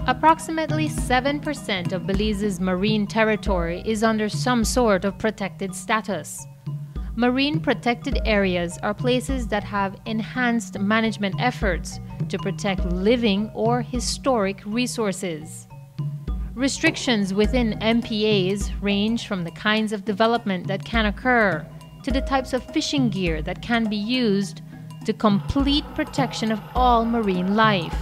Approximately 7% of Belize's marine territory is under some sort of protected status. Marine protected areas are places that have enhanced management efforts to protect living or historic resources. Restrictions within MPAs range from the kinds of development that can occur to the types of fishing gear that can be used to complete protection of all marine life.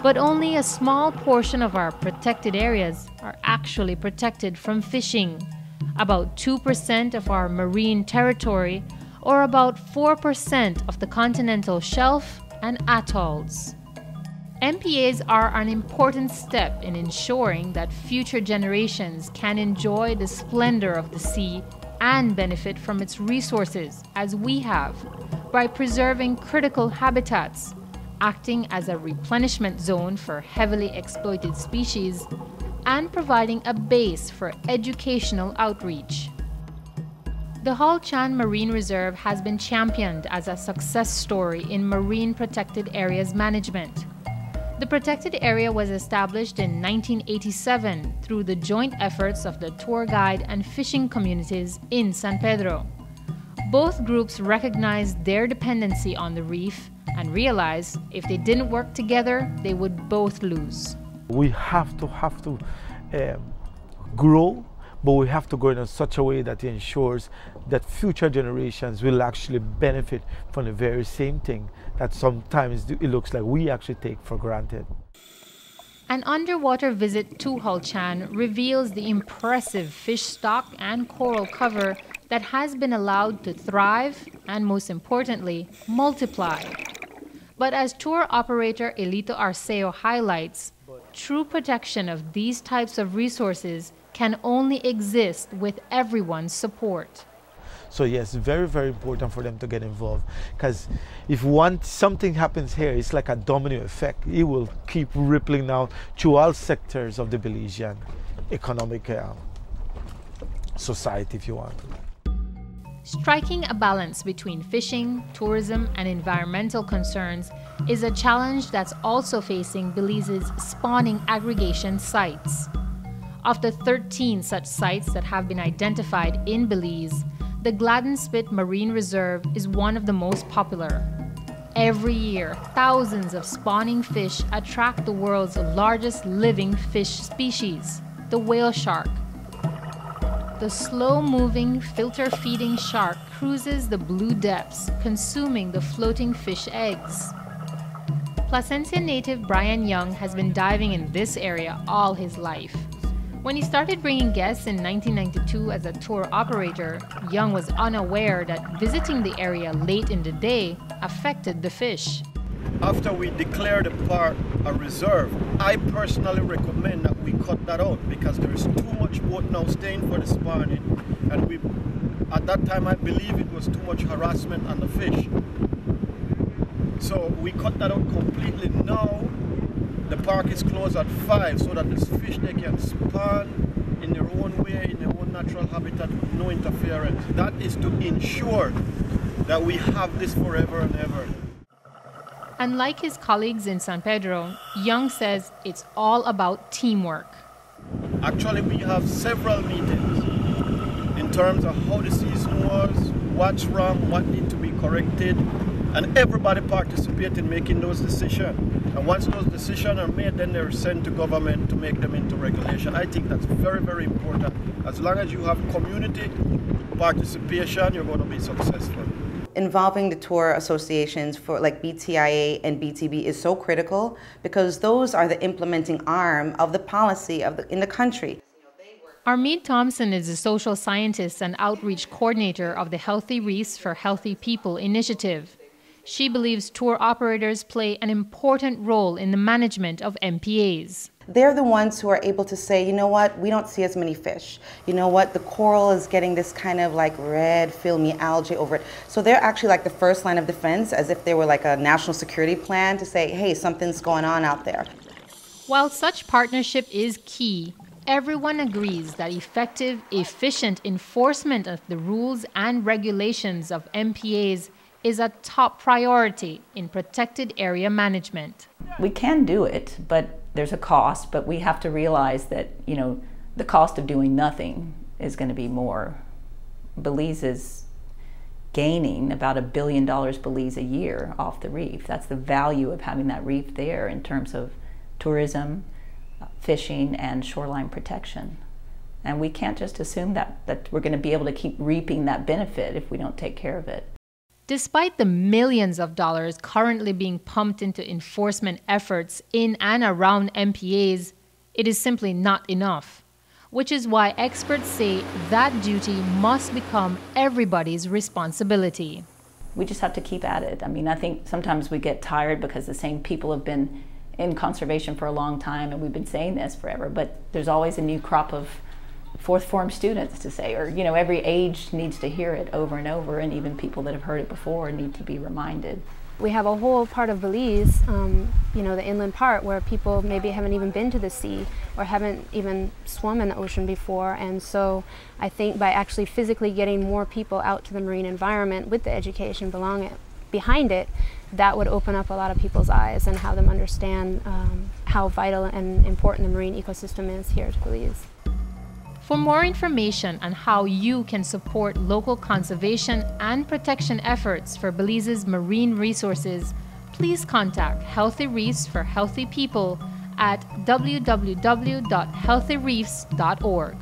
But only a small portion of our protected areas are actually protected from fishing. About 2% of our marine territory, or about 4% of the continental shelf and atolls. MPAs are an important step in ensuring that future generations can enjoy the splendor of the sea and benefit from its resources as we have, by preserving critical habitats, acting as a replenishment zone for heavily exploited species, and providing a base for educational outreach. The Hol Chan Marine Reserve has been championed as a success story in marine protected areas management. The protected area was established in 1987 through the joint efforts of the tour guide and fishing communities in San Pedro. Both groups recognized their dependency on the reef and realized if they didn't work together, they would both lose. We have to grow, but we have to grow in such a way that it ensures that future generations will actually benefit from the very same thing that sometimes it looks like we actually take for granted. An underwater visit to Hol Chan reveals the impressive fish stock and coral cover that has been allowed to thrive and, most importantly, multiply. But as tour operator Elito Arceo highlights, true protection of these types of resources can only exist with everyone's support. So yes, very, very important for them to get involved, because if something happens here, it's like a domino effect. It will keep rippling now through all sectors of the Belizean economic society, if you want. Striking a balance between fishing, tourism, and environmental concerns is a challenge that's also facing Belize's spawning aggregation sites. Of the 13 such sites that have been identified in Belize, the Gladden Spit Marine Reserve is one of the most popular. Every year, thousands of spawning fish attract the world's largest living fish species, the whale shark. The slow-moving, filter-feeding shark cruises the blue depths, consuming the floating fish eggs. Placencia native Brian Young has been diving in this area all his life. When he started bringing guests in 1992 as a tour operator, Young was unaware that visiting the area late in the day affected the fish. After we declare the park a reserve, I personally recommend that we cut that out, because there is too much boat now staying for the spawning, and at that time I believe it was too much harassment on the fish. So we cut that out completely. Now the park is closed at 5 so that the fish, they can spawn in their own way, in their own natural habitat with no interference. That is to ensure that we have this forever and ever. Unlike his colleagues in San Pedro, Young says it's all about teamwork. Actually, we have several meetings in terms of how the season was, what's wrong, what needs to be corrected, and everybody participates in making those decisions. And once those decisions are made, then they're sent to government to make them into regulation. I think that's very, very important. As long as you have community participation, you're going to be successful. Involving the tour associations for like BTIA and BTB is so critical, because those are the implementing arm of the policy in the country. Armide Thompson is a social scientist and outreach coordinator of the Healthy Reefs for Healthy People initiative. She believes tour operators play an important role in the management of MPAs. They're the ones who are able to say, you know what, we don't see as many fish. You know what, the coral is getting this kind of like red, filmy algae over it. So they're actually like the first line of defense, as if they were like a national security plan to say, hey, something's going on out there. While such partnership is key, everyone agrees that effective, efficient enforcement of the rules and regulations of MPAs is a top priority in protected area management. We can do it, but there's a cost, but we have to realize that, you know, the cost of doing nothing is going to be more. Belize is gaining about $1 billion Belize a year off the reef. That's the value of having that reef there in terms of tourism, fishing, and shoreline protection. And we can't just assume that we're going to be able to keep reaping that benefit if we don't take care of it. Despite the millions of dollars currently being pumped into enforcement efforts in and around MPAs, it is simply not enough, which is why experts say that duty must become everybody's responsibility. We just have to keep at it. I mean, I think sometimes we get tired because the same people have been in conservation for a long time, and we've been saying this forever, but there's always a new crop of fourth form students to say, or, you know, every age needs to hear it over and over, and even people that have heard it before need to be reminded. We have a whole part of Belize, you know, the inland part, where people maybe haven't even been to the sea or haven't even swum in the ocean before. And so I think by actually physically getting more people out to the marine environment with the education behind it, that would open up a lot of people's eyes and have them understand how vital and important the marine ecosystem is here to Belize. For more information on how you can support local conservation and protection efforts for Belize's marine resources, please contact Healthy Reefs for Healthy People at www.healthyreefs.org.